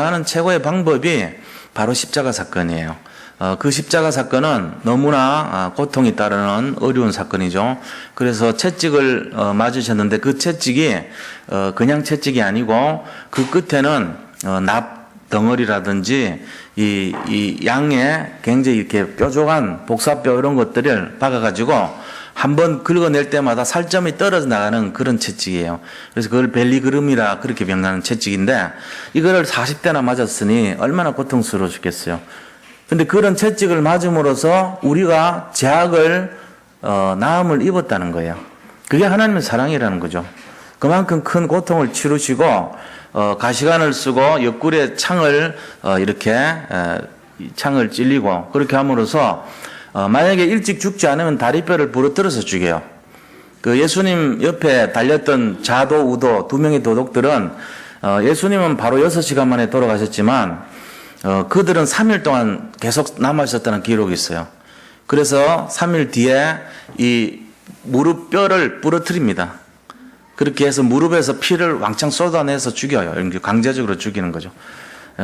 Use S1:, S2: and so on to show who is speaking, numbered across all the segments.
S1: 하는 최고의 방법이 바로 십자가 사건이에요. 그 십자가 사건은 너무나 고통이 따르는 어려운 사건이죠. 그래서 채찍을 맞으셨는데 그 채찍이 그냥 채찍이 아니고 그 끝에는 납 덩어리라든지 이 양에 굉장히 이렇게 뾰족한 복사뼈 이런 것들을 박아가지고 한번 긁어낼 때마다 살점이 떨어져 나가는 그런 채찍이에요. 그래서 그걸 벨리그름이라 그렇게 명하는 채찍인데 이거를 40대나 맞았으니 얼마나 고통스러우셨겠어요. 근데 그런 채찍을 맞음으로써 우리가 죄악을 나음을 입었다는 거예요. 그게 하나님의 사랑이라는 거죠. 그만큼 큰 고통을 치르시고 가시관을 쓰고 옆구리에 창을 이렇게 창을 찔리고 그렇게 함으로써 만약에 일찍 죽지 않으면 다리뼈를 부러뜨려서 죽여요. 그 예수님 옆에 달렸던 자도 우도 두 명의 도둑들은 예수님은 바로 6시간 만에 돌아가셨지만 그들은 3일 동안 계속 남아있었다는 기록이 있어요. 그래서 3일 뒤에 이 무릎뼈를 부러뜨립니다. 그렇게 해서 무릎에서 피를 왕창 쏟아내서 죽여요. 강제적으로 죽이는 거죠.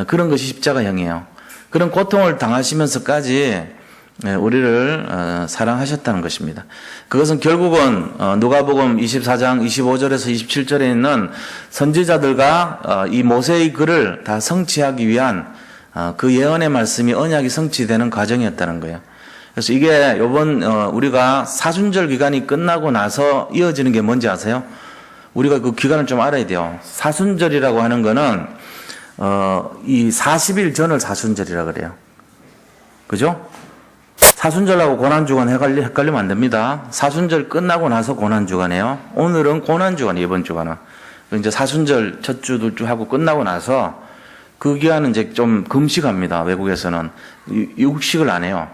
S1: 그런 것이 십자가형이에요. 그런 고통을 당하시면서까지 우리를 사랑하셨다는 것입니다. 그것은 결국은 누가복음 24장 25절에서 27절에 있는 선지자들과 이 모세의 글을 다 성취하기 위한 그 예언의 말씀이 언약이 성취되는 과정이었다는 거예요. 그래서 이게 요번 우리가 사순절 기간이 끝나고 나서 이어지는 게 뭔지 아세요? 우리가 그 기간을 좀 알아야 돼요. 사순절이라고 하는 거는 이 40일 전을 사순절이라 그래요. 그죠? 사순절하고 고난주간 헷갈리면 안 됩니다. 사순절 끝나고 나서 고난주간이에요. 오늘은 고난주간, 이번 주간은. 이제 사순절 첫 주, 둘 주 하고 끝나고 나서 그 기간은 이제 좀 금식합니다. 외국에서는. 육식을 안 해요.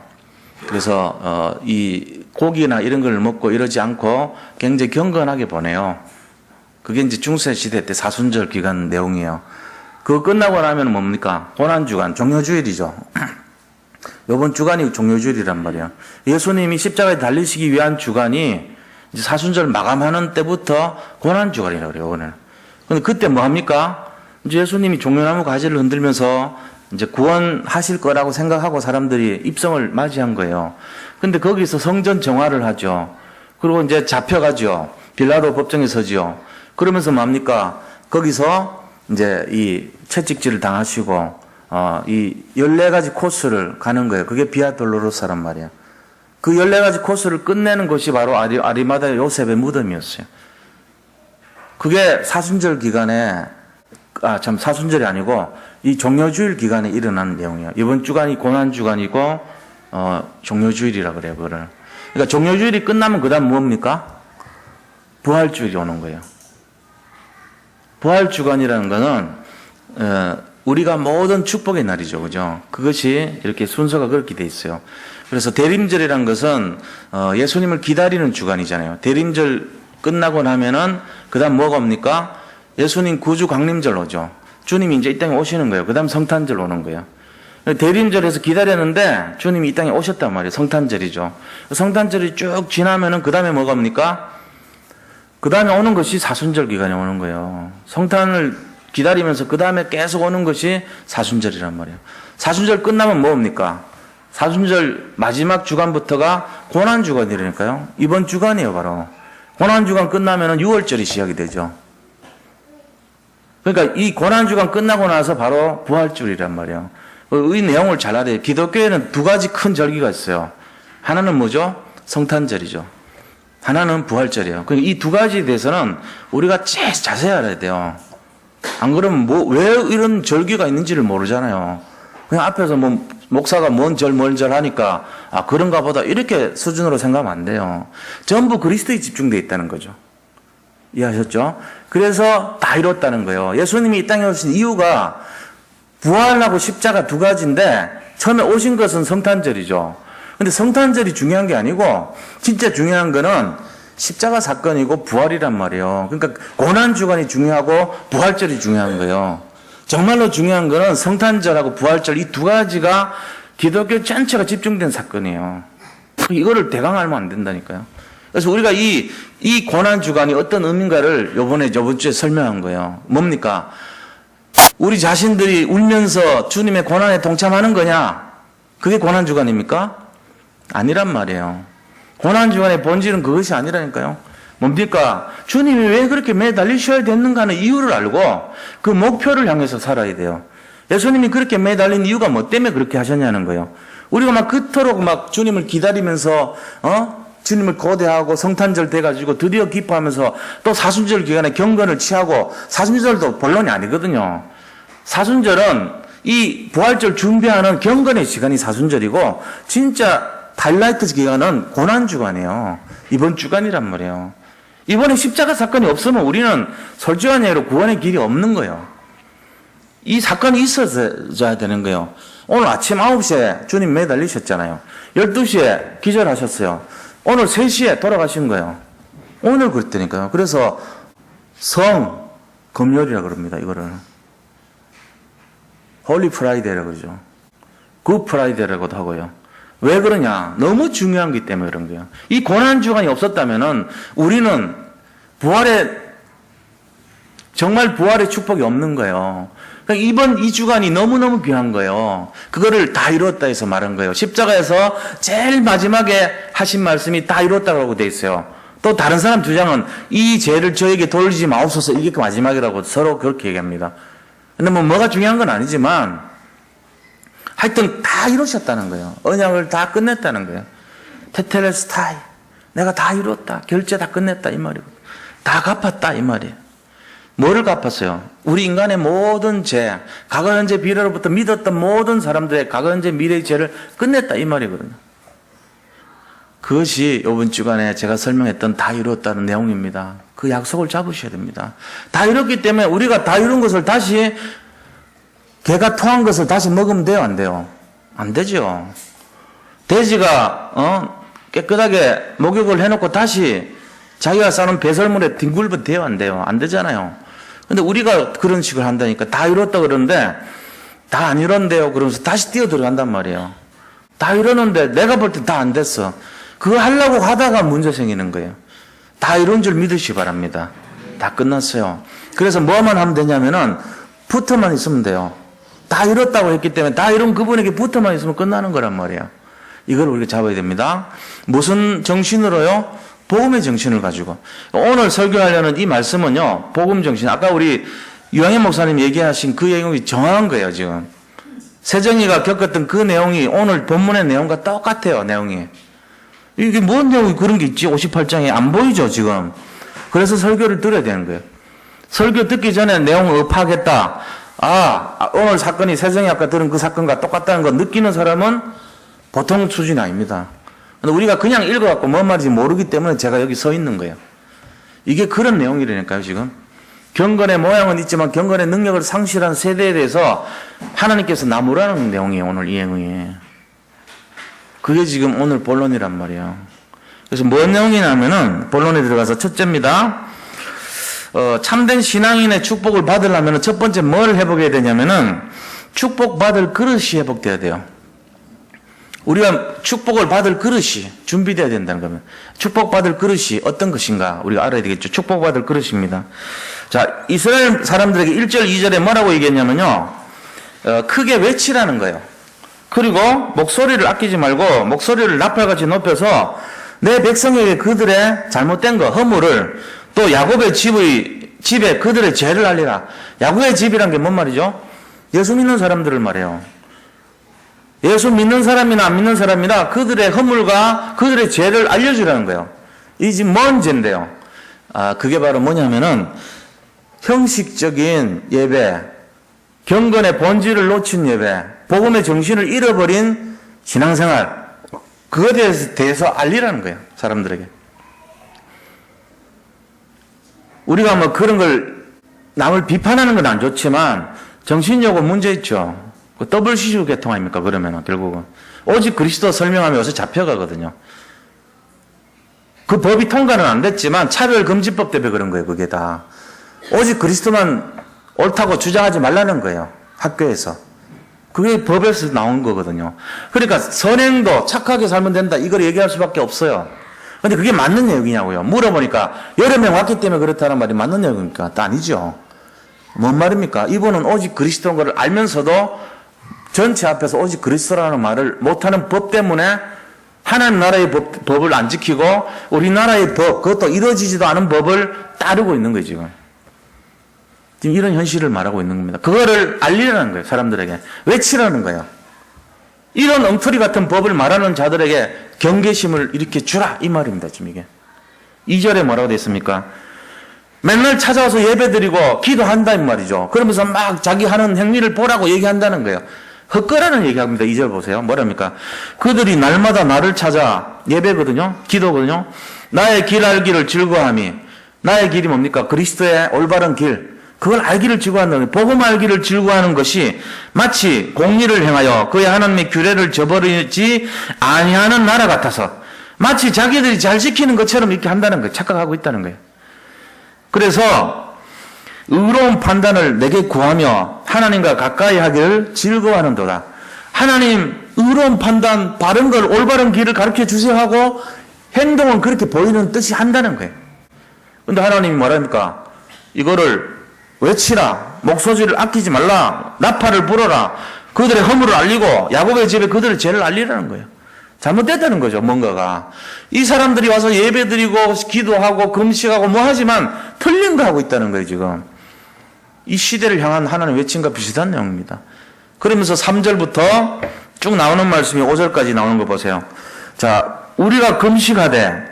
S1: 그래서, 이 고기나 이런 걸 먹고 이러지 않고 굉장히 경건하게 보내요. 그게 이제 중세시대 때 사순절 기간 내용이에요. 그거 끝나고 나면 뭡니까? 고난주간, 종료주일이죠. 이번 주간이 종료주일이란 말이에요. 예수님이 십자가에 달리시기 위한 주간이 이제 사순절 마감하는 때부터 고난주간이라고 그래요, 오늘. 근데 그때 뭐 합니까? 이제 예수님이 종려나무 가지를 흔들면서 이제 구원하실 거라고 생각하고 사람들이 입성을 맞이한 거예요. 근데 거기서 성전 정화를 하죠. 그리고 이제 잡혀가죠. 빌라도 법정에 서지요. 그러면서 뭡니까? 거기서 이제 이 채찍질을 당하시고 이 14가지 코스를 가는 거예요. 그게 비아 돌로로사란 말이에요. 그 14가지 코스를 끝내는 것이 바로 아리마다 요셉의 무덤이었어요. 그게 사순절 기간에, 사순절이 아니고 이 종료주일 기간에 일어난 내용이에요. 이번 주간이 고난주간이고, 종료주일이라 그래요, 그거를. 그러니까 종료주일이 끝나면 그 다음 뭡니까? 부활주일이 오는 거예요. 부활주간이라는 거는, 우리가 모든 축복의 날이죠. 그죠? 그것이 이렇게 순서가 그렇게 돼 있어요. 그래서 대림절이란 것은, 예수님을 기다리는 주간이잖아요. 대림절 끝나고 나면은, 그 다음 뭐가 옵니까? 예수님 구주 강림절 오죠. 주님이 이제 이 땅에 오시는 거예요. 그 다음 성탄절 오는 거예요. 대림절에서 기다렸는데, 주님이 이 땅에 오셨단 말이에요. 성탄절이죠. 성탄절이 쭉 지나면은, 그 다음에 뭐가 옵니까? 그 다음에 오는 것이 사순절 기간에 오는 거예요. 성탄을 기다리면서 그 다음에 계속 오는 것이 사순절이란 말이에요. 사순절 끝나면 뭡니까? 사순절 마지막 주간부터가 고난주간이라니까요. 이번 주간이에요, 바로. 고난주간 끝나면 6월절이 시작이 되죠. 그러니까 이 고난주간 끝나고 나서 바로 부활절이란 말이에요. 이 내용을 잘 알아야 돼요. 기독교에는 두 가지 큰 절기가 있어요. 하나는 뭐죠? 성탄절이죠. 하나는 부활절이에요. 그러니까 이 두 가지에 대해서는 우리가 자세히 알아야 돼요. 안 그러면 왜 이런 절기가 있는지를 모르잖아요. 그냥 앞에서 목사가 뭔 절 하니까, 그런가 보다. 이렇게 수준으로 생각하면 안 돼요. 전부 그리스도에 집중되어 있다는 거죠. 이해하셨죠? 그래서 다 이뤘다는 거예요. 예수님이 이 땅에 오신 이유가 부활하고 십자가 두 가지인데, 처음에 오신 것은 성탄절이죠. 근데 성탄절이 중요한 게 아니고, 진짜 중요한 거는 십자가 사건이고 부활이란 말이에요. 그러니까 고난주간이 중요하고 부활절이 중요한 거예요. 정말로 중요한 거는 성탄절하고 부활절 이 두 가지가 기독교 전체가 집중된 사건이에요. 이거를 대강 알면 안 된다니까요. 그래서 우리가 이 고난주간이 어떤 의미인가를 저번 주에 설명한 거예요. 뭡니까? 우리 자신들이 울면서 주님의 고난에 동참하는 거냐? 그게 고난주간입니까? 아니란 말이에요. 고난주간의 본질은 그것이 아니라니까요. 뭡니까? 주님이 왜 그렇게 매달리셔야 됐는가 하는 이유를 알고 그 목표를 향해서 살아야 돼요. 예수님이 그렇게 매달린 이유가 뭐 때문에 그렇게 하셨냐는 거예요. 우리가 막 그토록 막 주님을 기다리면서, 주님을 고대하고 성탄절 돼가지고 드디어 기뻐하면서 또 사순절 기간에 경건을 취하고 사순절도 본론이 아니거든요. 사순절은 이 부활절 준비하는 경건의 시간이 사순절이고 진짜 하이라이트 기간은 고난주간이에요. 이번 주간이란 말이에요. 이번에 십자가 사건이 없으면 우리는 솔직한 예로 구원의 길이 없는 거예요. 이 사건이 있어야 되는 거예요. 오늘 아침 9시에 주님 매달리셨잖아요. 12시에 기절하셨어요. 오늘 3시에 돌아가신 거예요. 오늘 그랬다니까요. 그래서 금요일이라고 그럽니다. 이거를 홀리 프라이데이라고 그러죠. 굿 프라이데이라고도 하고요. 왜 그러냐? 너무 중요한 것 때문에 그런 거예요. 이 고난주간이 없었다면은 우리는 정말 부활의 축복이 없는 거예요. 그러니까 이번 이 주간이 너무너무 귀한 거예요. 그거를 다 이루었다 해서 말한 거예요. 십자가에서 제일 마지막에 하신 말씀이 다 이루었다고 돼 있어요. 또 다른 사람 주장은 이 죄를 저에게 돌리지 마옵소서, 이게 마지막이라고 서로 그렇게 얘기합니다. 근데 뭐가 중요한 건 아니지만 하여튼 다 이루셨다는 거예요. 언약을 다 끝냈다는 거예요. 테텔레스타이, 내가 다 이루었다. 결제 다 끝냈다 이 말이고, 다 갚았다 이 말이에요. 뭐를 갚았어요? 우리 인간의 모든 죄, 과거 현재 미래로부터 믿었던 모든 사람들의 과거 현재 미래의 죄를 끝냈다 이 말이거든요. 그것이 이번 주간에 제가 설명했던 다 이루었다는 내용입니다. 그 약속을 잡으셔야 됩니다. 다 이뤘기 때문에 우리가 다 이룬 것을 다시, 개가 토한 것을 다시 먹으면 돼요, 안 돼요? 안 되죠. 돼지가 깨끗하게 목욕을 해놓고 다시 자기가 싸는 배설물에 뒹굴면 돼요, 안 돼요? 안 되잖아요. 근데 우리가 그런 식으로 한다니까 다 이뤘다 그러는데 다 안 이뤘는데요 그러면서 다시 뛰어 들어간단 말이에요. 다 이뤘는데 내가 볼 때 다 안 됐어. 그거 하려고 하다가 문제 생기는 거예요. 다 이룬 줄 믿으시기 바랍니다. 다 끝났어요. 그래서 뭐만 하면 되냐면은 붙어만 있으면 돼요. 다 이뤘다고 했기 때문에 다 이룬 그분에게 붙어만 있으면 끝나는 거란 말이에요. 이걸 우리가 잡아야 됩니다. 무슨 정신으로요? 복음의 정신을 가지고. 오늘 설교하려는 이 말씀은요, 복음 정신. 아까 우리 유영애 목사님 얘기하신 그 내용이 정확한 거예요, 지금. 세정이가 겪었던 그 내용이 오늘 본문의 내용과 똑같아요, 내용이. 이게 뭔 내용이 그런 게 있지? 58장에 안 보이죠, 지금. 그래서 설교를 들어야 되는 거예요. 설교 듣기 전에 내용을 파악했다. 오늘 사건이 세정이 아까 들은 그 사건과 똑같다는 거 느끼는 사람은 보통 수준이 아닙니다. 근데 우리가 그냥 읽어갖고 뭔 말인지 모르기 때문에 제가 여기 서 있는 거예요. 이게 그런 내용이라니까요, 지금. 경건의 모양은 있지만 경건의 능력을 상실한 세대에 대해서 하나님께서 나무라는 내용이에요, 오늘 이 내용이. 그게 지금 오늘 본론이란 말이에요. 그래서 뭔 내용이냐면은 본론에 들어가서 첫째입니다. 참된 신앙인의 축복을 받으려면 첫 번째 뭘 회복해야 되냐면은 축복받을 그릇이 회복돼야 돼요. 우리가 축복을 받을 그릇이 준비되어야 된다는 겁니다. 축복받을 그릇이 어떤 것인가 우리가 알아야 되겠죠. 축복받을 그릇입니다. 자, 이스라엘 사람들에게 1절, 2절에 뭐라고 얘기했냐면요. 크게 외치라는 거예요. 그리고 목소리를 아끼지 말고 목소리를 나팔같이 높여서 내 백성에게 그들의 잘못된 거, 허물을, 또 야곱의 집에 그들의 죄를 알리라. 야곱의 집이란 게 뭔 말이죠? 예수 믿는 사람들을 말해요. 예수 믿는 사람이나 안 믿는 사람이나 그들의 허물과 그들의 죄를 알려주라는 거예요. 이 집 뭔 죄인데요? 그게 바로 뭐냐면은 형식적인 예배, 경건의 본질을 놓친 예배, 복음의 정신을 잃어버린 신앙생활, 그것에 대해서 알리라는 거예요, 사람들에게. 우리가 뭐 그런 걸 남을 비판하는 건 안 좋지만 정신적으로 문제 있죠. 더블 시주 계통 아닙니까? 그러면은 결국은 오직 그리스도 설명하면 요새 잡혀가거든요. 그 법이 통과는 안 됐지만 차별금지법 때문에 그런 거예요. 그게 다 오직 그리스도만 옳다고 주장하지 말라는 거예요. 학교에서. 그게 법에서 나온 거거든요. 그러니까 선행도 착하게 살면 된다, 이걸 얘기할 수밖에 없어요. 근데 그게 맞는 내용이냐고요. 물어보니까 여러 명 왔기 때문에 그렇다는 말이 맞는 내용입니까? 또 아니죠. 뭔 말입니까? 이분은 오직 그리스도인 것을 알면서도 전체 앞에서 오직 그리스도라는 말을 못하는 법 때문에 하나님 나라의 법을 안 지키고 우리나라의 법, 그것도 이루어지지도 않은 법을 따르고 있는 거예요, 지금. 지금 이런 현실을 말하고 있는 겁니다. 그거를 알리라는 거예요, 사람들에게. 외치라는 거예요. 이런 엉터리 같은 법을 말하는 자들에게 경계심을 이렇게 주라, 이 말입니다, 지금 이게. 2절에 뭐라고 되어 있습니까? 맨날 찾아와서 예배드리고 기도한다, 이 말이죠. 그러면서 막 자기 하는 행위를 보라고 얘기한다는 거예요. 헛거라는 얘기합니다. 2절 보세요. 뭐랍니까? 그들이 날마다 나를 찾아 예배거든요. 기도거든요. 나의 길 알기를 즐거워함이. 나의 길이 뭡니까? 그리스도의 올바른 길. 그걸 알기를 즐거워한다는 거예요. 복음 알기를 즐거워하는 것이 마치 공의를 행하여 그의 하나님의 규례를 저버리지 아니하는 나라 같아서 마치 자기들이 잘 지키는 것처럼 이렇게 한다는 거예요. 착각하고 있다는 거예요. 그래서 의로운 판단을 내게 구하며 하나님과 가까이 하기를 즐거워하는도다. 하나님 의로운 판단, 바른 걸 올바른 길을 가르쳐 주세요 하고 행동은 그렇게 보이는 뜻이 한다는 거예요. 근데 하나님이 뭐랍니까? 이거를 외치라, 목소리를 아끼지 말라, 나팔을 불어라, 그들의 허물을 알리고 야곱의 집에 그들의 죄를 알리라는 거예요. 잘못됐다는 거죠, 뭔가가. 이 사람들이 와서 예배드리고 기도하고 금식하고 뭐 하지만 틀린 거 하고 있다는 거예요, 지금. 이 시대를 향한 하나님 외침과 비슷한 내용입니다. 그러면서 3절부터 쭉 나오는 말씀이 5절까지 나오는 거 보세요. 자, 우리가 금식하되,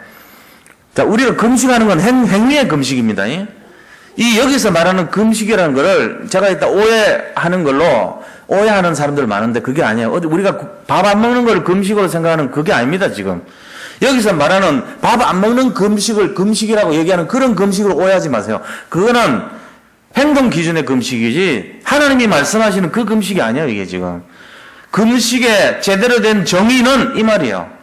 S1: 자, 우리가 금식하는 건 행위의 금식입니다. 이 여기서 말하는 금식이라는 거를 제가 이따 오해하는 걸로 오해하는 사람들 많은데 그게 아니에요. 우리가 밥 안 먹는 걸 금식으로 생각하는 그게 아닙니다, 지금. 여기서 말하는 밥 안 먹는 금식을 금식이라고 얘기하는 그런 금식으로 오해하지 마세요. 그거는 행동 기준의 금식이지 하나님이 말씀하시는 그 금식이 아니에요, 이게 지금. 금식의 제대로 된 정의는 이 말이에요.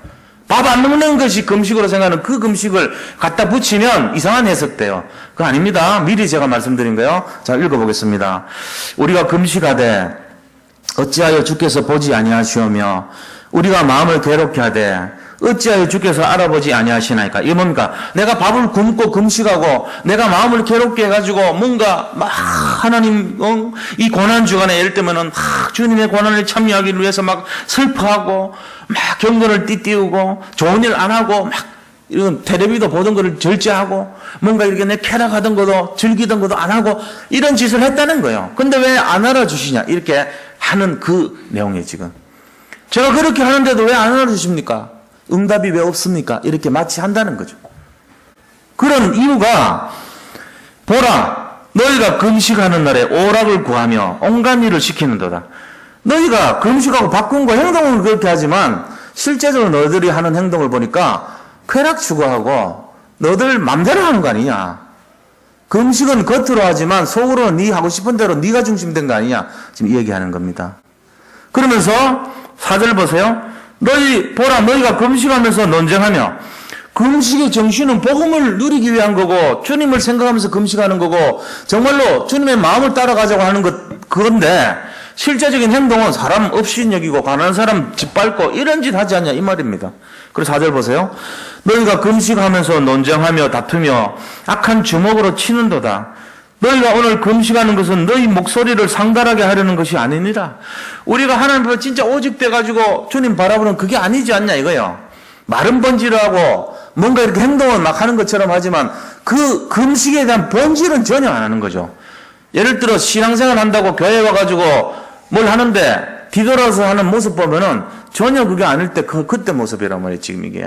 S1: 밥 안 먹는 것이 금식으로 생각하는 그 금식을 갖다 붙이면 이상한 해석돼요. 그거 아닙니다. 미리 제가 말씀드린 거예요. 자, 읽어보겠습니다. 우리가 금식하되 어찌하여 주께서 보지 아니하시오며 우리가 마음을 괴롭게 하되 어찌하여 주께서 알아보지 아니하시나이까. 이게 뭡니까? 내가 밥을 굶고 금식하고 내가 마음을 괴롭게 해가지고 뭔가 막 하나님 이 고난 주간에 예를 들면은 주님의 고난을 참여하기 위해서 막 슬퍼하고 막 경건을 띠띠우고 좋은 일 안 하고 막 이런 텔레비도 보던 거를 절제하고 뭔가 이렇게 내 쾌락하던 것도 즐기던 것도 안 하고 이런 짓을 했다는 거예요. 근데 왜 안 알아주시냐 이렇게 하는 그 내용이에요. 지금 제가 그렇게 하는데도 왜 안 알아주십니까? 응답이 왜 없습니까? 이렇게 마치 한다는 거죠. 그런 이유가 보라 너희가 금식하는 날에 오락을 구하며 온갖 일을 시키는도다. 너희가 금식하고 바꾼 거 행동은 그렇게 하지만 실제적으로 너희들이 하는 행동을 보니까 쾌락 추구하고 너희들 맘대로 하는 거 아니냐. 금식은 겉으로 하지만 속으로는 네 하고 싶은 대로 네가 중심된 거 아니냐. 지금 얘기하는 겁니다. 그러면서 4절 보세요. 보라 너희가 금식하면서 논쟁하며 금식의 정신은 복음을 누리기 위한 거고 주님을 생각하면서 금식하는 거고 정말로 주님의 마음을 따라가자고 하는 그건데 실제적인 행동은 사람 없이 여기고 가난한 사람 짓밟고 이런 짓 하지 않냐 이 말입니다. 그래서 4절 보세요. 너희가 금식하면서 논쟁하며 다투며 악한 주먹으로 치는도다. 너희가 오늘 금식하는 것은 너희 목소리를 상달하게 하려는 것이 아니니라. 우리가 하나님 앞에 진짜 오직돼가지고 주님 바라보는 그게 아니지 않냐 이거요. 마른 번지를 하고 뭔가 이렇게 행동을 막 하는 것처럼 하지만 그 금식에 대한 본질은 전혀 안 하는 거죠. 예를 들어 신앙생활 한다고 교회 와가지고 뭘 하는데 뒤돌아서 하는 모습 보면은 전혀 그게 아닐 때 그때 모습이란 말이에요. 지금 이게.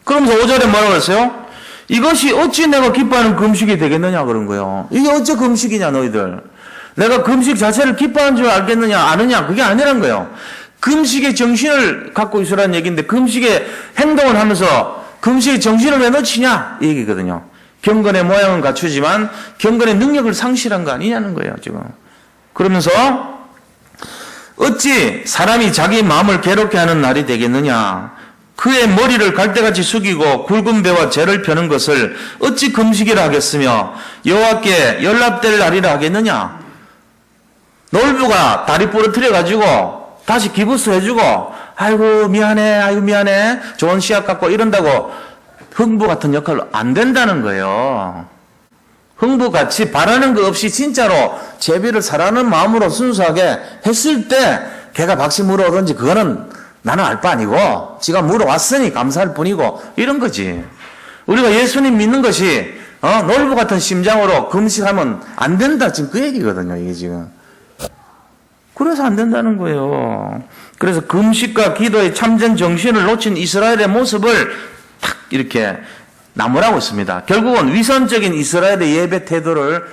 S1: 그러면서 5절에 뭐라고 했어요? 이것이 어찌 내가 기뻐하는 금식이 되겠느냐 그런 거예요. 이게 어째 금식이냐 너희들. 내가 금식 자체를 기뻐하는 줄 알겠느냐 아느냐 그게 아니란 거예요. 금식의 정신을 갖고 있으라는 얘기인데 금식의 행동을 하면서 금식의 정신을 왜 놓치냐 이 얘기거든요. 경건의 모양은 갖추지만 경건의 능력을 상실한 거 아니냐는 거예요 지금. 그러면서 어찌 사람이 자기 마음을 괴롭게 하는 날이 되겠느냐. 그의 머리를 갈대같이 숙이고 굵은 배와 재를 펴는 것을 어찌 금식이라 하겠으며 여호와께 연락될 날이라 하겠느냐. 놀부가 다리 부러뜨려 가지고 다시 기부스 해주고 아이고 미안해 좋은 씨앗 갖고 이런다고 흥부 같은 역할로 안 된다는 거예요. 흥부같이 바라는 거 없이 진짜로 제비를 사랑하는 마음으로 순수하게 했을 때 걔가 박씨 물어오든지 그거는 나는 알 바 아니고 지가 물어왔으니 감사할 뿐이고 이런 거지. 우리가 예수님 믿는 것이 놀부 같은 심장으로 금식하면 안 된다. 지금 그 얘기거든요. 이게 지금. 그래서 안 된다는 거예요. 그래서 금식과 기도의 참된 정신을 놓친 이스라엘의 모습을 탁 이렇게 나무라고 있습니다. 결국은 위선적인 이스라엘의 예배 태도를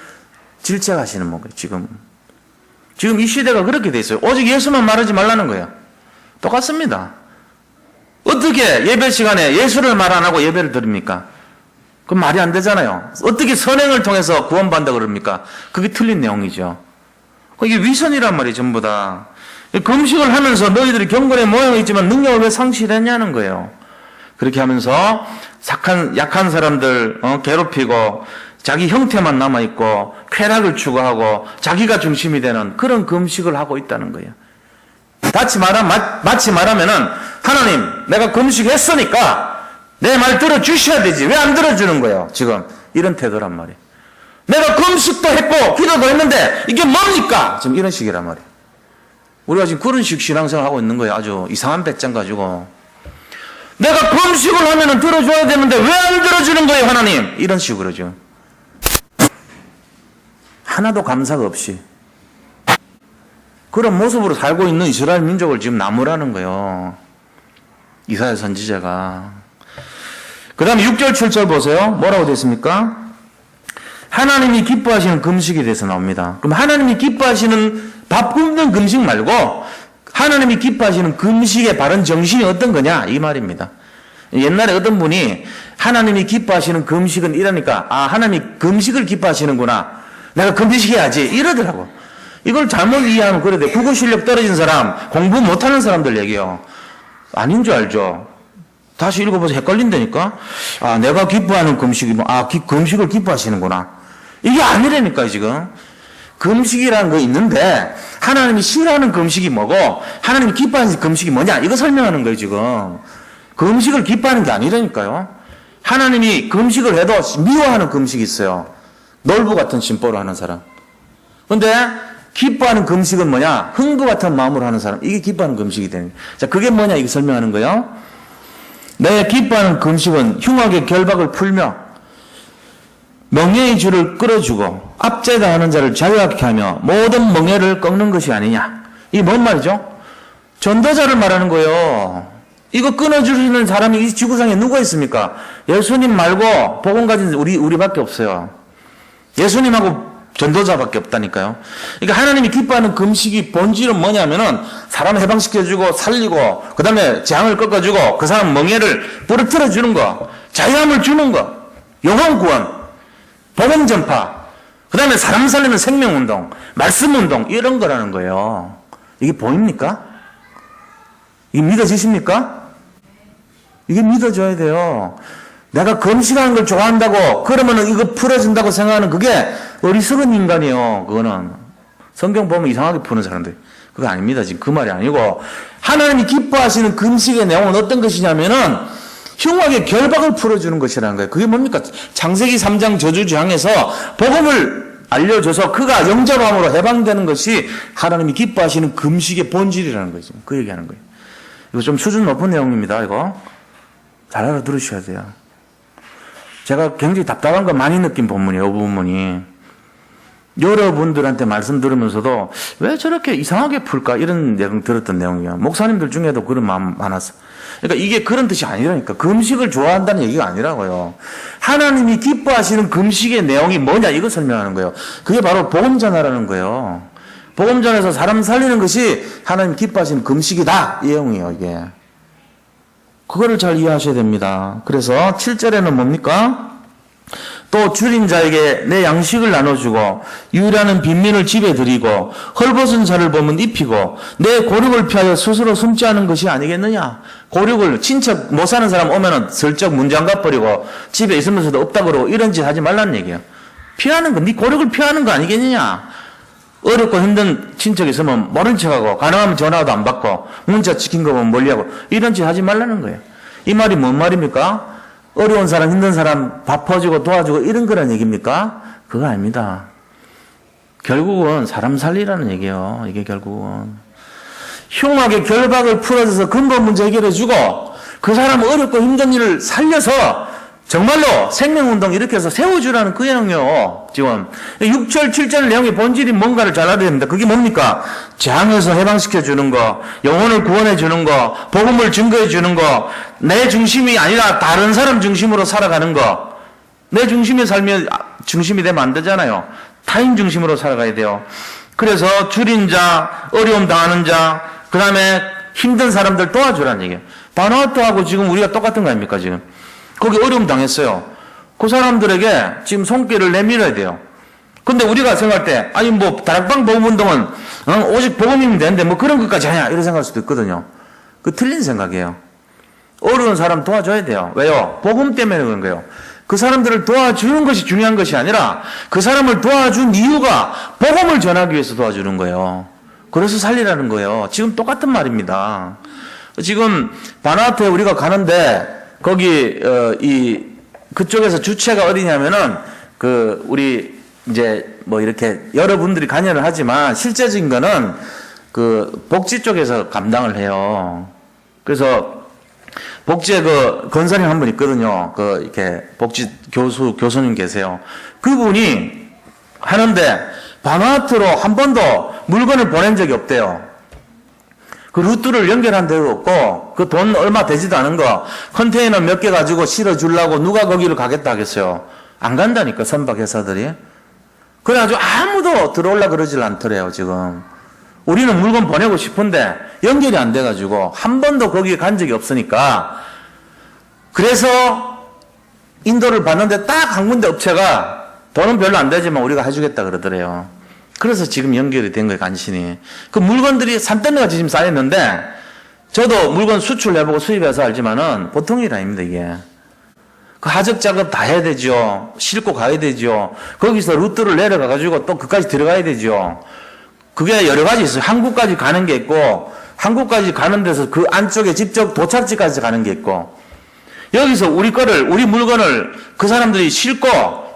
S1: 질책하시는 거예요. 지금 이 시대가 그렇게 돼 있어요. 오직 예수만 말하지 말라는 거예요. 똑같습니다. 어떻게 예배 시간에 예수를 말 안 하고 예배를 드립니까? 그건 말이 안 되잖아요. 어떻게 선행을 통해서 구원받는다 그럽니까? 그게 틀린 내용이죠. 이게 위선이란 말이에요. 전부 다. 금식을 하면서 너희들이 경건의 모양이 있지만 능력을 왜 상실했냐는 거예요. 그렇게 하면서 약한 사람들 괴롭히고 자기 형태만 남아있고 쾌락을 추구하고 자기가 중심이 되는 그런 금식을 하고 있다는 거예요. 마치 말하면은 하나님 내가 금식했으니까 내 말 들어주셔야 되지 왜 안 들어주는 거예요. 지금 이런 태도란 말이에요. 내가 금식도 했고 기도도 했는데 이게 뭡니까? 지금 이런 식이란 말이에요. 우리가 지금 그런 식 신앙생활을 하고 있는 거예요. 아주 이상한 배짱 가지고 내가 금식을 하면은 들어줘야 되는데 왜 안 들어주는 거예요 하나님? 이런 식으로죠. 하나도 감사가 없이 그런 모습으로 살고 있는 이스라엘 민족을 지금 나무라는 거예요. 이사야 선지자가. 그 다음에 6절 7절 보세요. 뭐라고 되어 있습니까? 하나님이 기뻐하시는 금식에 대해서 나옵니다. 그럼 하나님이 기뻐하시는 밥 굶는 금식 말고 하나님이 기뻐하시는 금식의 바른 정신이 어떤 거냐 이 말입니다. 옛날에 어떤 분이 하나님이 기뻐하시는 금식은 이러니까 하나님이 금식을 기뻐하시는구나 내가 금식해야지 이러더라고. 이걸 잘못 이해하면 그래 돼. 국어 실력 떨어진 사람 공부 못하는 사람들 얘기요. 아닌 줄 알죠. 다시 읽어봐서 헷갈린다니까. 내가 기뻐하는 금식이 금식을 기뻐하시는구나. 이게 아니라니까 지금. 금식이라는 거 있는데 하나님이 싫어하는 금식이 뭐고 하나님이 기뻐하는 금식이 뭐냐 이거 설명하는 거예요 지금. 금식을 기뻐하는 게 아니라니까요. 하나님이 금식을 해도 미워하는 금식이 있어요. 놀부 같은 심보로 하는 사람. 근데 기뻐하는 금식은 뭐냐? 흥부 같은 마음으로 하는 사람. 이게 기뻐하는 금식이 되는 거예요. 자, 그게 뭐냐 이거 설명하는 거예요. 내 기뻐하는 금식은 흉악의 결박을 풀며 멍에의 줄을 끌어주고 압제당하는 자를 자유하게 하며 모든 멍에를 꺾는 것이 아니냐. 이게 뭔 말이죠? 전도자를 말하는 거예요. 이거 끊어주시는 사람이 이 지구상에 누가 있습니까? 예수님 말고 복음 가진 우리밖에 없어요. 예수님하고 전도자밖에 없다니까요. 그러니까 하나님이 기뻐하는 금식이 본질은 뭐냐면은 사람 해방시켜주고 살리고 그 다음에 재앙을 꺾어주고 그 사람 멍에를 부러뜨려 주는 거, 자유함을 주는 거, 영혼 구원, 복음 전파, 그 다음에 사람 살리는 생명운동, 말씀운동 이런 거라는 거예요. 이게 보입니까? 이게 믿어지십니까? 이게 믿어져야 돼요. 내가 금식하는 걸 좋아한다고 그러면은 이거 풀어진다고 생각하는 그게 어리석은 인간이에요. 그거는 성경 보면 이상하게 푸는 사람들. 그거 아닙니다. 지금 그 말이 아니고 하나님이 기뻐하시는 금식의 내용은 어떤 것이냐면은 흉악의 결박을 풀어주는 것이라는 거예요. 그게 뭡니까? 창세기 3장 저주지항에서 복음을 알려줘서 그가 영접함으로 해방되는 것이 하나님이 기뻐하시는 금식의 본질이라는 거죠. 그 얘기하는 거예요. 이거 좀 수준 높은 내용입니다. 이거 잘 알아들으셔야 돼요. 제가 굉장히 답답한 거 많이 느낀 본문이에요. 이 본문이. 여러분들한테 말씀 들으면서도 왜 저렇게 이상하게 풀까 이런 내용 들었던 내용이에요. 목사님들 중에도 그런 마음 많았어. 그러니까 이게 그런 뜻이 아니라니까. 금식을 좋아한다는 얘기가 아니라고요. 하나님이 기뻐하시는 금식의 내용이 뭐냐 이거 설명하는 거예요. 그게 바로 복음 전하라는 거예요. 복음 전해서 사람 살리는 것이 하나님 기뻐하시는 금식이다 이 내용이에요. 이게. 그거를 잘 이해하셔야 됩니다. 그래서 7절에는 뭡니까? 또 줄인 자에게 내 양식을 나눠주고 유일하는 빈민을 집에 들이고 헐벗은 자를 보면 입히고 내 고륙을 피하여 스스로 숨지 않은 것이 아니겠느냐. 고륙을 친척 못 사는 사람 오면은 슬쩍 문 잠가 버리고 집에 있으면서도 없다 그러고 이런 짓 하지 말라는 얘기예요. 피하는 거, 네 고륙을 피하는 거 아니겠느냐. 어렵고 힘든 친척이 있으면 모른 척하고 가능하면 전화도 안 받고 문자 지킨 거 보면 멀리하고 이런 짓 하지 말라는 거예요. 이 말이 뭔 말입니까? 어려운 사람 힘든 사람 밥 퍼주고 도와주고 이런 거란 얘기입니까? 그거 아닙니다. 결국은 사람 살리라는 얘기예요. 이게 결국은. 흉악의 결박을 풀어줘서 근본 문제 해결해주고 그 사람 어렵고 힘든 일을 살려서 정말로 생명운동 이렇게 해서 세워주라는 그 내용이요. 지금 6절 7절 내용의 본질이 뭔가를 잘 알아야 됩니다. 그게 뭡니까? 재앙에서 해방시켜주는 거, 영혼을 구원해주는 거, 복음을 증거해주는 거, 내 중심이 아니라 다른 사람 중심으로 살아가는 거. 내 중심에 살면 중심이 되면 안 되잖아요. 타인 중심으로 살아가야 돼요. 그래서 줄인 자, 어려움 당하는 자, 그 다음에 힘든 사람들 도와주라는 얘기예요. 바누아투하고 지금 우리가 똑같은 거 아닙니까, 지금? 거기 어려움 당했어요. 그 사람들에게 지금 손길을 내밀어야 돼요. 근데 우리가 생각할 때, 아니, 뭐, 다락방 복음운동은, 오직 복음이면 되는데, 뭐 그런 것까지 하냐, 이런 생각할 수도 있거든요. 그 틀린 생각이에요. 어려운 사람 도와줘야 돼요. 왜요? 복음 때문에 그런 거예요. 그 사람들을 도와주는 것이 중요한 것이 아니라, 그 사람을 도와준 이유가 복음을 전하기 위해서 도와주는 거예요. 그래서 살리라는 거예요. 지금 똑같은 말입니다. 지금, 바누아투에 우리가 가는데, 거기 그쪽에서 주체가 어디냐면은 우리 이제 뭐 이렇게 여러분들이 관여를 하지만 실제적인 거는 그 복지 쪽에서 감당을 해요. 그래서 복지에 건설님 한 분 있거든요. 이렇게 복지 교수님 계세요. 그분이 하는데 바누아투로 한 번도 물건을 보낸 적이 없대요. 그 루트를 연결한 데도 없고, 그 돈 얼마 되지도 않은 거, 컨테이너 몇 개 가지고 실어주려고 누가 거기를 가겠다 하겠어요? 안 간다니까, 선박회사들이. 그래가지고 아무도 들어올라 그러질 않더래요, 지금. 우리는 물건 보내고 싶은데, 연결이 안 돼가지고, 한 번도 거기에 간 적이 없으니까, 그래서, 인도를 봤는데 딱 한 군데 업체가, 돈은 별로 안 되지만 우리가 해주겠다 그러더래요. 그래서 지금 연결이 된 거예요, 간신히. 그 물건들이 산더미같이 지금 쌓였는데, 저도 물건 수출해보고 수입해서 알지만은 보통 일 아닙니다, 이게. 그 하적 작업 다 해야 되죠. 싣고 가야 되죠. 거기서 루트를 내려가가지고 또 그까지 들어가야 되죠. 그게 여러 가지 있어요. 한국까지 가는 게 있고, 한국까지 가는 데서 그 안쪽에 직접 도착지까지 가는 게 있고, 여기서 우리 물건을 그 사람들이 싣고,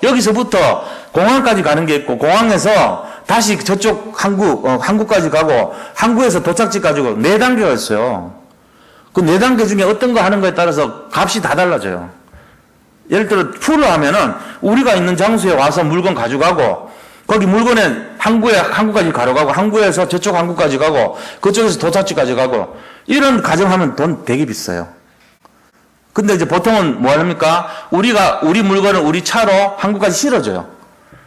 S1: 여기서부터 공항까지 가는 게 있고, 공항에서 다시 저쪽 한국까지 가고, 항구에서 도착지 가지고 4단계가 있어요. 그 4단계 중에 어떤 거 하는 거에 따라서 값이 다 달라져요. 예를 들어, 풀을 하면은, 우리가 있는 장소에 와서 물건 가져가고, 거기 물건에 항구까지 가져가고, 항구에서 저쪽 항구까지 가고, 그쪽에서 도착지까지 가고, 이런 과정하면 돈 되게 비싸요. 근데 이제 보통은 뭐 합니까? 우리 물건을 우리 차로 항구까지 실어줘요.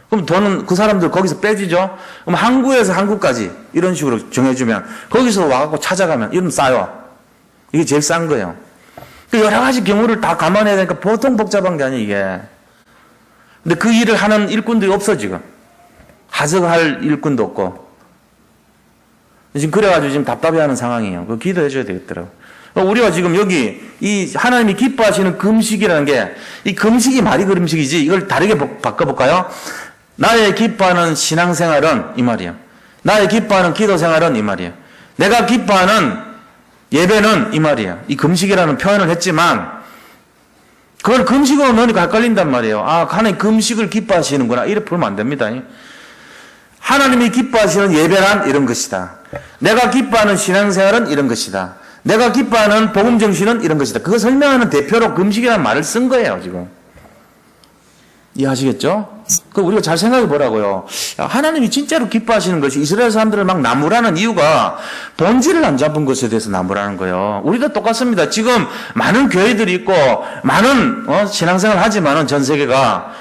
S1: 그럼 돈은 그 사람들 거기서 빼지죠? 그럼 항구에서 항구까지 이런 식으로 정해주면 거기서 와갖고 찾아가면 이러면 싸요. 이게 제일 싼 거예요. 여러 가지 경우를 다 감안해야 되니까 보통 복잡한 게 아니에요, 이게. 근데 그 일을 하는 일꾼들이 없어, 지금. 하적할 일꾼도 없고. 지금 그래가지고 지금 답답해하는 상황이에요. 그거 기도해줘야 되겠더라고. 우리가 지금 여기 이 하나님이 기뻐하시는 금식이라는 게 이 금식이 말이 금식이지 이걸 다르게 바꿔볼까요? 나의 기뻐하는 신앙생활은 이 말이에요. 나의 기뻐하는 기도생활은 이 말이에요. 내가 기뻐하는 예배는 이 말이에요. 이 금식이라는 표현을 했지만 그걸 금식으로 넣으니까 헷갈린단 말이에요. 아, 하나님 금식을 기뻐하시는구나. 이렇게 보면 안 됩니다. 하나님이 기뻐하시는 예배란 이런 것이다. 내가 기뻐하는 신앙생활은 이런 것이다. 내가 기뻐하는 복음정신은 이런 것이다. 그거 설명하는 대표로 금식이라는 말을 쓴 거예요, 지금. 이해하시겠죠? 그 우리가 잘 생각해 보라고요. 하나님이 진짜로 기뻐하시는 것이 이스라엘 사람들을 막 나무라는 이유가 본질을 안 잡은 것에 대해서 나무라는 거예요. 우리도 똑같습니다. 지금 많은 교회들이 있고 많은 신앙생활을 하지만은 전 세계가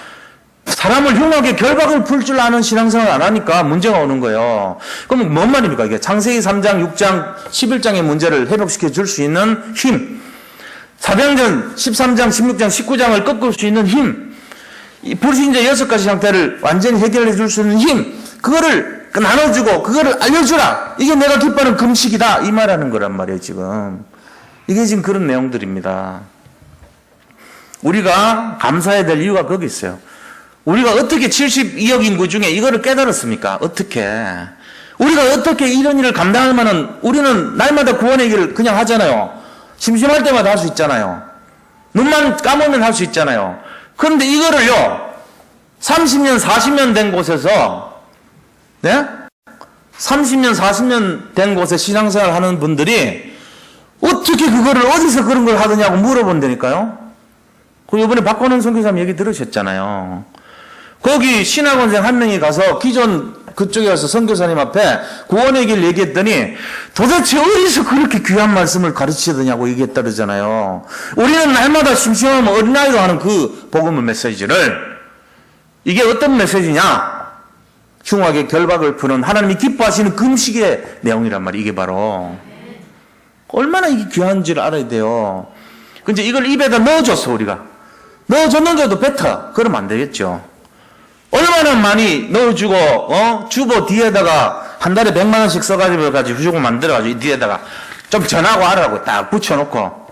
S1: 사람을 흉하게 결박을 풀 줄 아는 신앙생활을 안 하니까 문제가 오는 거예요. 그럼 뭔 말입니까? 이게 창세기 3장, 6장, 11장의 문제를 회복시켜 줄 수 있는 힘. 사도행전 13장, 16장, 19장을 꺾을 수 있는 힘. 이 불신자 6가지 상태를 완전히 해결해 줄 수 있는 힘. 그거를 나눠주고 그거를 알려주라. 이게 내가 기뻐하는 금식이다. 이 말하는 거란 말이에요, 지금. 이게 지금 그런 내용들입니다. 우리가 감사해야 될 이유가 거기 있어요. 우리가 어떻게 72억 인구 중에 이거를 깨달았습니까? 어떻게? 우리가 어떻게 이런 일을 감당할 만한, 우리는 날마다 구원의 길을 그냥 하잖아요. 심심할 때마다 할 수 있잖아요. 눈만 감으면 할 수 있잖아요. 그런데 이거를요, 30년, 40년 된 곳에서, 네? 30년, 40년 된 곳에 신앙생활 하는 분들이 어떻게 그거를 어디서 그런 걸 하느냐고 물어본다니까요. 그 이번에 박건원 선교사님 얘기 들으셨잖아요. 거기 신학원생 한 명이 가서 기존 그쪽에 가서 선교사님 앞에 구원의 길 얘기했더니 도대체 어디서 그렇게 귀한 말씀을 가르치더냐고 얘기했다 그러잖아요. 우리는 날마다 심심하면 어린아이로 하는 그 복음의 메시지를, 이게 어떤 메시지냐? 흉악의 결박을 푸는 하나님이 기뻐하시는 금식의 내용이란 말이에요. 이게 바로 얼마나 이게 귀한지를 알아야 돼요. 근데 이걸 입에다 넣어줬어. 우리가 넣어줬는데도 뱉어. 그러면 안 되겠죠. 얼마나 많이 넣어주고 주보 뒤에다가 한 달에 100만 원씩 써가지고 후주고 만들어가지고 이 뒤에다가 좀 전하고 하라고 딱 붙여놓고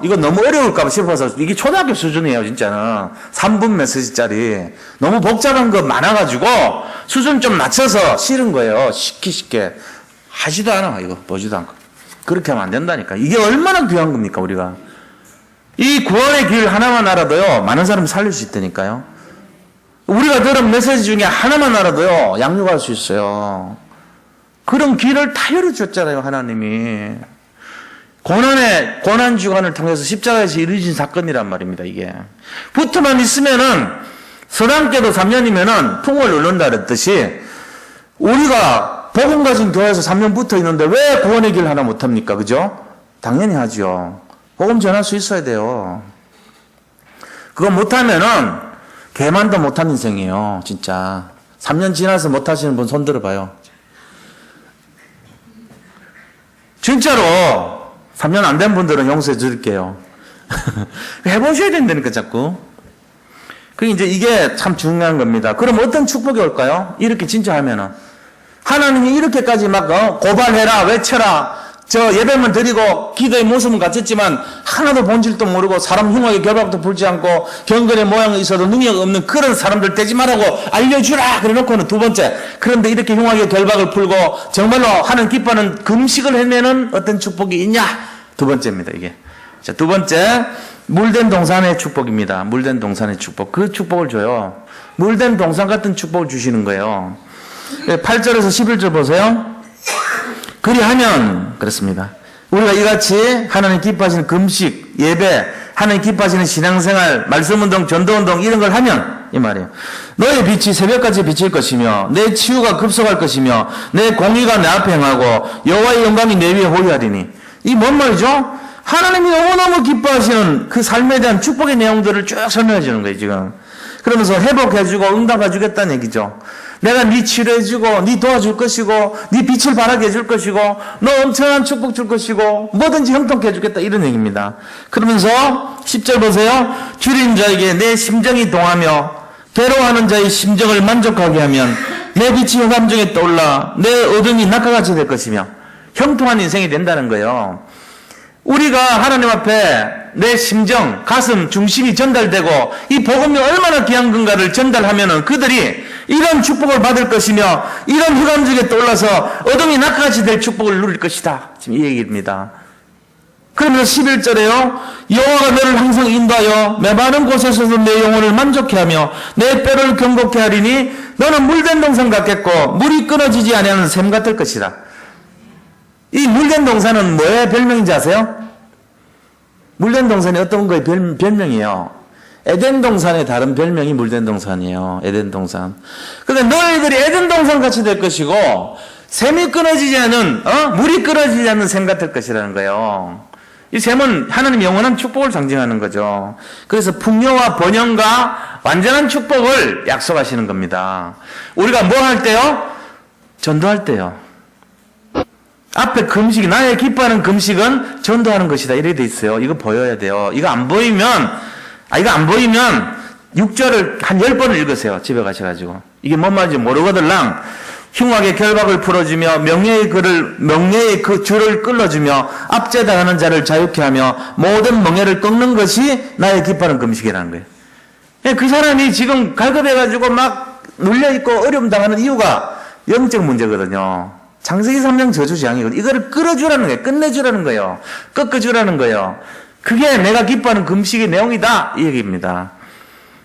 S1: 이거 너무 어려울까봐 싶어서, 이게 초등학교 수준이에요. 진짜는 3분 메시지짜리 너무 복잡한 거 많아가지고 수준 좀 낮춰서 싫은 거예요. 쉽게 하지도 않아. 이거 보지도 않고. 그렇게 하면 안 된다니까. 이게 얼마나 귀한 겁니까? 우리가 이 구원의 길 하나만 알아도요 많은 사람 살릴 수 있다니까요. 우리가 들은 메시지 중에 하나만 알아도요 양육할 수 있어요. 그런 길을 다 열어줬잖아요. 하나님이 고난 주간을 통해서 십자가에서 이루어진 사건이란 말입니다. 이게 붙어만 있으면은 서당께도 3년이면은 풍을 누른다 그랬듯이, 우리가 복음 가진 교회에서 3년 붙어 있는데 왜 구원의 길 하나 못합니까? 그죠? 당연히 하죠. 복음 전할 수 있어야 돼요. 그거 못하면은 개만도 못한 인생이에요. 진짜 3년 지나서 못하시는 분 손 들어봐요. 진짜로 3년 안 된 분들은 용서해 드릴게요. 해보셔야 된다니까 자꾸. 이제 이게 참 중요한 겁니다. 그럼 어떤 축복이 올까요? 이렇게 진짜 하면은 하나님이 이렇게까지 막 고발해라, 외쳐라, 저 예배만 드리고 기도의 모습은 갖췄지만 하나도 본질도 모르고 사람 흉악의 결박도 풀지 않고 경건의 모양이 있어도 능력 없는 그런 사람들 되지 말라고 알려주라 그래놓고는 두 번째, 그런데 이렇게 흉악의 결박을 풀고 정말로 하는 기뻐하는 금식을 해내는 어떤 축복이 있냐? 두 번째입니다. 이게. 자, 두 번째, 물된 동산의 축복입니다. 물된 동산의 축복. 그 축복을 줘요. 물된 동산 같은 축복을 주시는 거예요. 8절에서 11절 보세요. 그리하면 그렇습니다. 우리가 이같이 하나님 기뻐하시는 금식, 예배, 하나님 기뻐하시는 신앙생활, 말씀운동, 전도운동 이런 걸 하면 이 말이에요. 너의 빛이 새벽까지 비칠 것이며 내 치유가 급속할 것이며 내 공의가 내 앞에 행하고 여호와의 영광이 내 위에 호위하리니. 이 뭔 말이죠? 하나님이 너무너무 기뻐하시는 그 삶에 대한 축복의 내용들을 쭉 설명해 주는 거예요. 지금 그러면서 회복해주고 응답해 주겠다는 얘기죠. 내가 네 치료해주고 네 도와줄 것이고 네 빛을 발하게 해줄 것이고 너 엄청난 축복 줄 것이고 뭐든지 형통케 해주겠다 이런 얘기입니다. 그러면서 10절 보세요. 줄인 자에게 내 심정이 동하며 괴로워하는 자의 심정을 만족하게 하면 내 빛이 흑암 중에 떠올라 내 어둠이 낙하같이 될 것이며. 형통한 인생이 된다는 거예요. 우리가 하나님 앞에 내 심정, 가슴, 중심이 전달되고 이 복음이 얼마나 귀한 건가를 전달하면은 그들이 이런 축복을 받을 것이며 이런 흑암 중에 떠올라서 어둠이 낙하같이 될 축복을 누릴 것이다. 지금 이 얘기입니다. 그러면서 11절에요. 여호와가 너를 항상 인도하여 메마른 곳에서도 내 영혼을 만족해 하며 내 뼈를 경고케 하리니 너는 물된 동산 같겠고 물이 끊어지지 아니하는 샘 같을 것이다. 이 물된 동산은 뭐의 별명인지 아세요? 물된 동산이 어떤 거의 별명이에요. 에덴 동산의 다른 별명이 물된 동산이에요. 에덴 동산. 근데 너희들이 에덴 동산 같이 될 것이고 샘이 끊어지지 않은 물이 끊어지지 않는 샘 같을 것이라는 거예요. 이 샘은 하나님 영원한 축복을 상징하는 거죠. 그래서 풍요와 번영과 완전한 축복을 약속하시는 겁니다. 우리가 뭐 할 때요? 전도할 때요. 앞에 금식이, 나의 기뻐하는 금식은 전도하는 것이다. 이렇게 돼 있어요. 이거 보여야 돼요. 이거 안 보이면 6절을 한 10번을 읽으세요. 집에 가셔가지고. 이게 뭔 말인지 모르거들랑 흉악의 결박을 풀어주며 명예의 그 줄을 끌어주며 압제당하는 자를 자유케 하며 모든 멍에를 꺾는 것이 나의 기뻐하는 금식이라는 거예요. 그 사람이 지금 갈급해가지고 막 눌려있고 어려움 당하는 이유가 영적 문제거든요. 창세기 3장 저주재앙이거든요. 이거를 끌어주라는 거예요. 끝내주라는 거예요. 꺾어주라는 거예요. 그게 내가 기뻐하는 금식의 내용이다. 이 얘기입니다.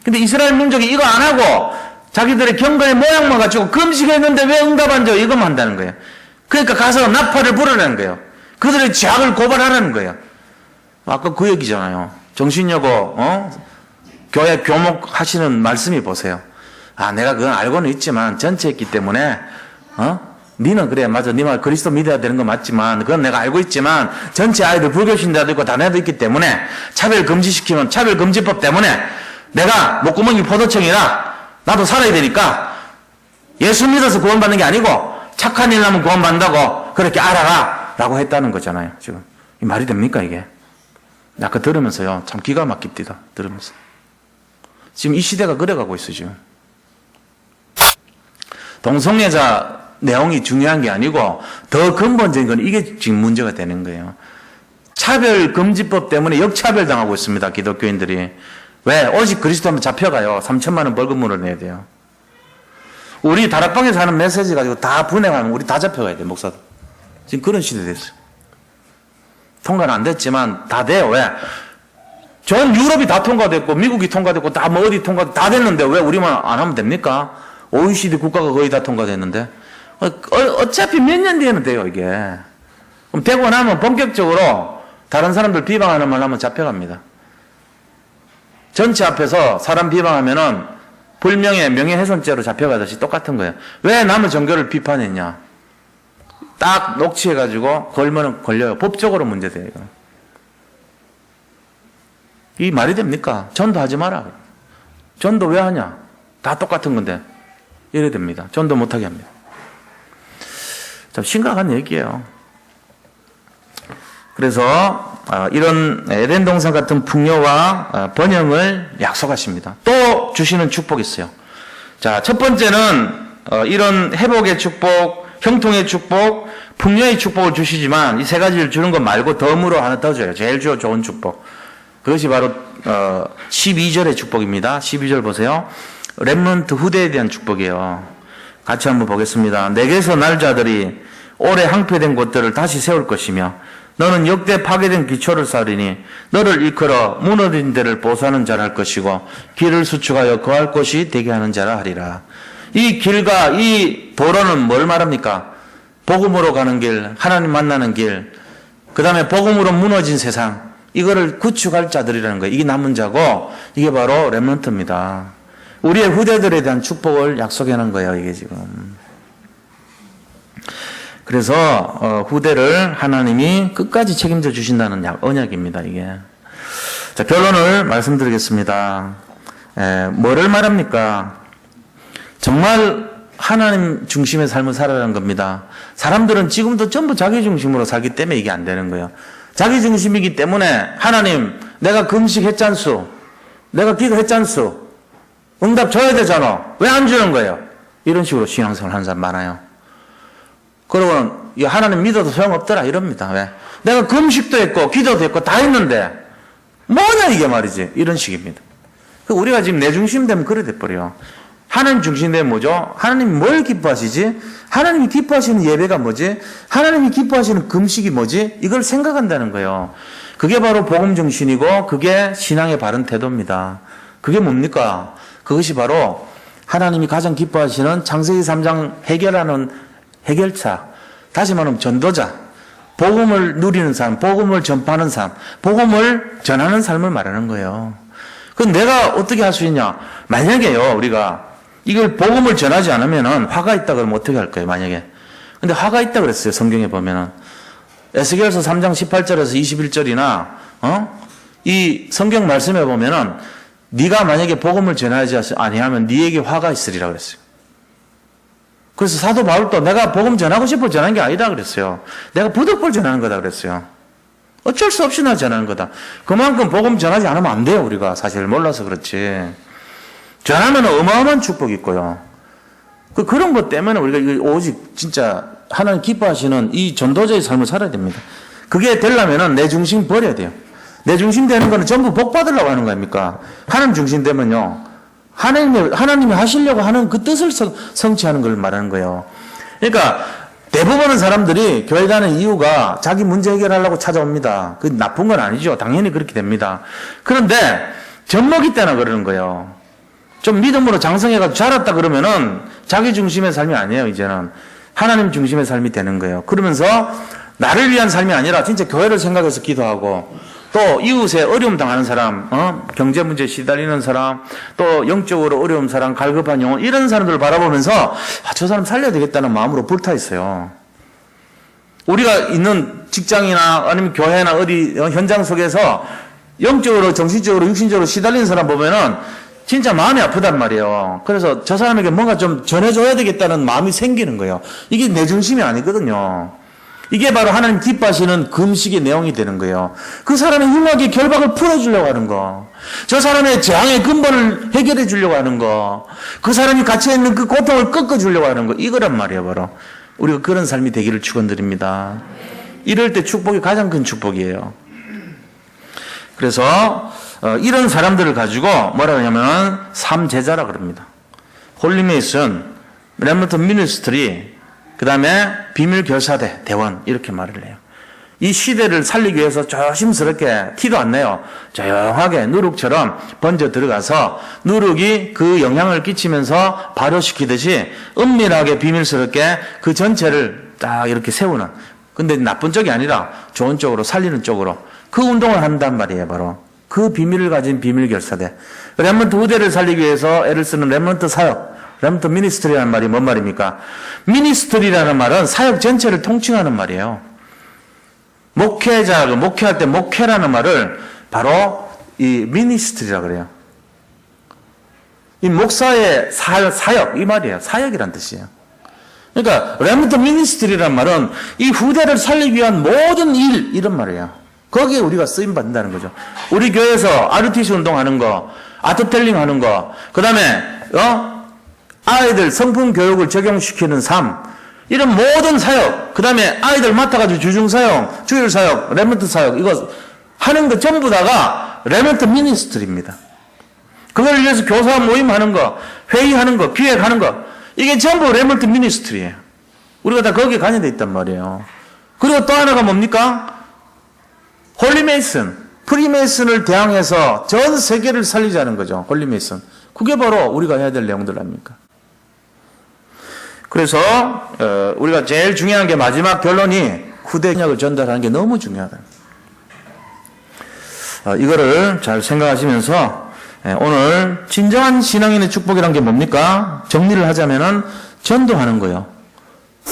S1: 근데 이스라엘 민족이 이거 안 하고 자기들의 경건의 모양만 가지고 금식했는데 왜 응답 안 줘? 이거만 한다는 거예요. 그러니까 가서 나팔을 불으라는 거예요. 그들의 죄악을 고발하라는 거예요. 아까 그 얘기잖아요. 정신여고 교회 교목 하시는 말씀이 보세요. 아, 내가 그건 알고는 있지만 전체했기 때문에 니는 그래 맞아, 니 말 그리스도 믿어야 되는 거 맞지만 그건 내가 알고 있지만 전체 아이들 불교 신자도 있고 다네도 있기 때문에 차별 금지시키면 차별 금지법 때문에 내가 목구멍이 포도청이라 나도 살아야 되니까 예수 믿어서 구원받는 게 아니고 착한 일 하면 구원받는다고 그렇게 알아라 라고 했다는 거잖아요. 지금 이 말이 됩니까 이게? 아까 들으면서요 참 기가 막힙니다. 들으면서 지금 이 시대가 그래가고 있어요. 지금 동성애자 내용이 중요한 게 아니고 더 근본적인 건 이게 지금 문제가 되는 거예요. 차별금지법 때문에 역차별 당하고 있습니다. 기독교인들이. 왜? 오직 그리스도하면 잡혀가요. 3천만 원 벌금으로 내야 돼요. 우리 다락방에서 하는 메시지 가지고 다 분해하면 우리 다 잡혀가야 돼요. 목사도. 지금 그런 시대 됐어요. 통과는 안 됐지만 다 돼요. 왜? 전 유럽이 다 통과됐고 미국이 통과됐고 다 뭐 어디 다 됐는데 왜 우리만 안 하면 됩니까? OECD 국가가 거의 다 통과됐는데 어차피 몇 년 뒤에는 돼요 이게. 그럼 되고 나면 본격적으로 다른 사람들 비방하는 말 하면 잡혀갑니다. 전체 앞에서 사람 비방하면은 불명예 명예훼손죄로 잡혀가듯이 똑같은 거예요. 왜 남의 종교를 비판했냐? 딱 녹취해가지고 걸면은 걸려요. 법적으로 문제돼요. 이거. 이 말이 됩니까? 전도하지 마라. 전도 왜 하냐? 다 똑같은 건데. 이래 됩니다. 전도 못하게 합니다. 참 심각한 얘기예요. 그래서 이런 에덴 동산 같은 풍요와 번영을 약속하십니다. 또 주시는 축복이 있어요. 자, 첫 번째는 이런 회복의 축복, 형통의 축복, 풍요의 축복을 주시지만 이 세 가지를 주는 것 말고 덤으로 하나 더 줘요. 제일 좋은 축복. 그것이 바로 12절의 축복입니다. 12절 보세요. 렘넌트 후대에 대한 축복이에요. 같이 한번 보겠습니다. 내게서 날 자들이 오래 항폐된 곳들을 다시 세울 것이며 너는 역대 파괴된 기초를 쌓으리니 너를 일컬어 무너진 데를 보수하는 자라 할 것이고 길을 수축하여 거할 곳이 되게 하는 자라 하리라. 이 길과 이 도로는 뭘 말합니까? 복음으로 가는 길, 하나님 만나는 길, 그 다음에 복음으로 무너진 세상, 이거를 구축할 자들이라는 거예요. 이게 남은 자고 이게 바로 렘넌트입니다. 우리의 후대들에 대한 축복을 약속해 놓은 거예요. 이게 지금. 그래서 후대를 하나님이 끝까지 책임져 주신다는 언약입니다. 이게. 자, 결론을 말씀드리겠습니다. 뭐를 말합니까? 정말 하나님 중심의 삶을 살아가는 겁니다. 사람들은 지금도 전부 자기 중심으로 살기 때문에 이게 안 되는 거예요. 자기 중심이기 때문에 하나님 내가 금식했잖수, 내가 기도했잖수, 응답 줘야 되잖아. 왜 안 주는 거예요? 이런 식으로 신앙생활 하는 사람 많아요. 그러고는 하나님 믿어도 소용없더라 이럽니다. 왜? 내가 금식도 했고 기도도 했고 다 했는데 뭐냐 이게 말이지. 이런 식입니다. 우리가 지금 내 중심 되면 그래 돼버려요. 하나님 중심 되면 뭐죠? 하나님이 뭘 기뻐하시지? 하나님이 기뻐하시는 예배가 뭐지? 하나님이 기뻐하시는 금식이 뭐지? 이걸 생각한다는 거예요. 그게 바로 복음 정신이고 그게 신앙의 바른 태도입니다. 그게 뭡니까? 그것이 바로 하나님이 가장 기뻐하시는 창세기 3장 해결하는 해결차, 다시 말하면 전도자, 복음을 누리는 사람, 복음을 전파하는 사람, 복음을 전하는 삶을 말하는 거예요. 그럼 내가 어떻게 할 수 있냐? 만약에요, 우리가 이걸 복음을 전하지 않으면은 화가 있다 그러면 어떻게 할 거예요, 만약에? 근데 화가 있다 그랬어요, 성경에 보면은. 에스겔서 3장 18절에서 21절이나, 이 성경 말씀에 보면은, 네가 만약에 복음을 전하지 아니하면 네에게 화가 있으리라 그랬어요. 그래서 사도 바울도 내가 복음 전하고 싶어 전한 게 아니다 그랬어요. 내가 부득불 전하는 거다 그랬어요. 어쩔 수 없이 나 전하는 거다. 그만큼 복음 전하지 않으면 안 돼요, 우리가. 사실 몰라서 그렇지. 전하면 어마어마한 축복이 있고요. 그런 것 때문에 우리가 오직 진짜 하나님 기뻐하시는 이 전도자의 삶을 살아야 됩니다. 그게 되려면은 내 중심 버려야 돼요. 내 중심 되는 거는 전부 복 받으려고 하는 거 아닙니까? 하나님 중심 되면요. 하나님이 하시려고 하는 그 뜻을 성취하는 걸 말하는 거예요. 그러니까 대부분의 사람들이 교회 가는 이유가 자기 문제 해결하려고 찾아옵니다. 그 나쁜 건 아니죠. 당연히 그렇게 됩니다. 그런데 젖먹이 때나 그러는 거예요. 좀 믿음으로 장성해가지고 자랐다 그러면은 자기 중심의 삶이 아니에요. 이제는 하나님 중심의 삶이 되는 거예요. 그러면서 나를 위한 삶이 아니라 진짜 교회를 생각해서 기도하고, 또 이웃에 어려움 당하는 사람, 경제 문제에 시달리는 사람, 또 영적으로 어려운 사람, 갈급한 영혼, 이런 사람들을 바라보면서 저 사람 살려야 되겠다는 마음으로 불타 있어요. 우리가 있는 직장이나 아니면 교회나 어디 현장 속에서 영적으로, 정신적으로, 육신적으로 시달리는 사람 보면은 진짜 마음이 아프단 말이에요. 그래서 저 사람에게 뭔가 좀 전해줘야 되겠다는 마음이 생기는 거예요. 이게 내 중심이 아니거든요. 이게 바로 하나님 기뻐하시는 금식의 내용이 되는 거예요. 그 사람의 흉악의 결박을 풀어주려고 하는 거, 저 사람의 재앙의 근본을 해결해 주려고 하는 거, 그 사람이 갇혀있는 그 고통을 꺾어주려고 하는 거, 이거란 말이에요. 바로 우리가 그런 삶이 되기를 축원드립니다. 이럴 때 축복이 가장 큰 축복이에요. 그래서 이런 사람들을 가지고 뭐라 하냐면 삼제자라 그럽니다. 홀리메이슨, 렘넌트 미니스트리, 그 다음에 비밀결사대, 대원, 이렇게 말을 해요. 이 시대를 살리기 위해서 조심스럽게, 티도 안 내요. 조용하게 누룩처럼 번져 들어가서 누룩이 그 영향을 끼치면서 발효시키듯이 은밀하게 비밀스럽게 그 전체를 딱 이렇게 세우는, 근데 나쁜 쪽이 아니라 좋은 쪽으로, 살리는 쪽으로 그 운동을 한단 말이에요. 바로 그 비밀을 가진 비밀결사대. 렘넌트 후대를 살리기 위해서 애를 쓰는 렘넌트 사역, 렘넌트 미니스트리라는 말이 뭔 말입니까? 미니스트리라는 말은 사역 전체를 통칭하는 말이에요. 목회자, 목회할 때 목회라는 말을 바로 이 미니스트리라 그래요. 이 목사의 사역, 이 말이에요. 사역이란 뜻이에요. 그러니까 렘넌트 미니스트리라는 말은 이 후대를 살리기 위한 모든 일, 이런 말이에요. 거기에 우리가 쓰임 받는다는 거죠. 우리 교회에서 RTC 운동하는 거, 아트텔링 하는 거, 그 다음에 아이들 성품 교육을 적용시키는 삶, 이런 모든 사역, 그 다음에 아이들 맡아가지고 주중사역, 주일사역, 렘넌트 사역, 이거 하는 거 전부 다가 렘넌트 미니스트리입니다. 그걸 위해서 교사 모임하는 거, 회의하는 거, 기획하는 거, 이게 전부 렘넌트 미니스트리예요. 우리가 다 거기에 관여되어 있단 말이에요. 그리고 또 하나가 뭡니까? 홀리메이슨, 프리메이슨을 대항해서 전 세계를 살리자는 거죠. 홀리메이슨. 그게 바로 우리가 해야 될 내용들 아닙니까? 그래서 우리가 제일 중요한 게 마지막 결론이 후대 신약을 전달하는 게 너무 중요하다. 이거를 잘 생각하시면서 오늘 진정한 신앙인의 축복이란 게 뭡니까? 정리를 하자면은 전도하는 거예요.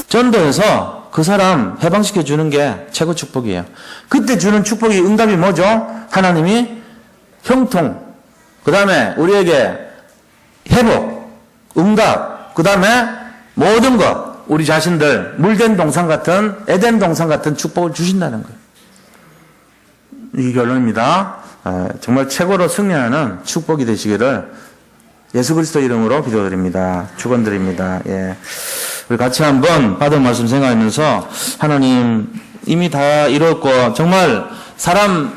S1: 전도해서 그 사람 해방시켜 주는 게 최고 축복이에요. 그때 주는 축복이 응답이 뭐죠? 하나님이 형통, 그 다음에 우리에게 회복, 응답, 그 다음에 모든 것, 우리 자신들 물된 동산 같은, 에덴 동산 같은 축복을 주신다는 거예요. 이 결론입니다. 정말 최고로 승리하는 축복이 되시기를 예수 그리스도 이름으로 기도드립니다. 축원드립니다. 예. 우리 같이 한번 받은 말씀 생각하면서, 하나님 이미 다 이뤘고 정말 사람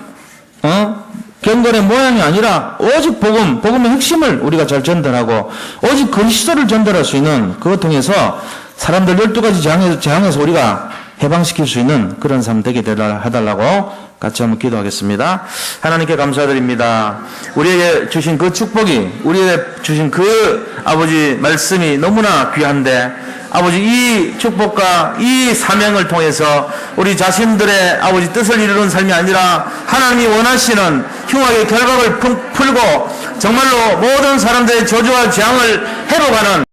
S1: 경건의 모양이 아니라 오직 복음의 핵심을 우리가 잘 전달하고 오직 그리스도를 전달할 수 있는, 그것 통해서 사람들 12가지 재앙에서 우리가 해방시킬 수 있는 그런 삶 되게 해달라고 같이 한번 기도하겠습니다. 하나님께 감사드립니다. 우리에게 주신 그 축복이, 우리에게 주신 그 아버지 말씀이 너무나 귀한데, 아버지 이 축복과 이 사명을 통해서 우리 자신들의 아버지 뜻을 이루는 삶이 아니라 하나님이 원하시는 흉악의 결박을 풀고 정말로 모든 사람들의 저주와 재앙을 회복하는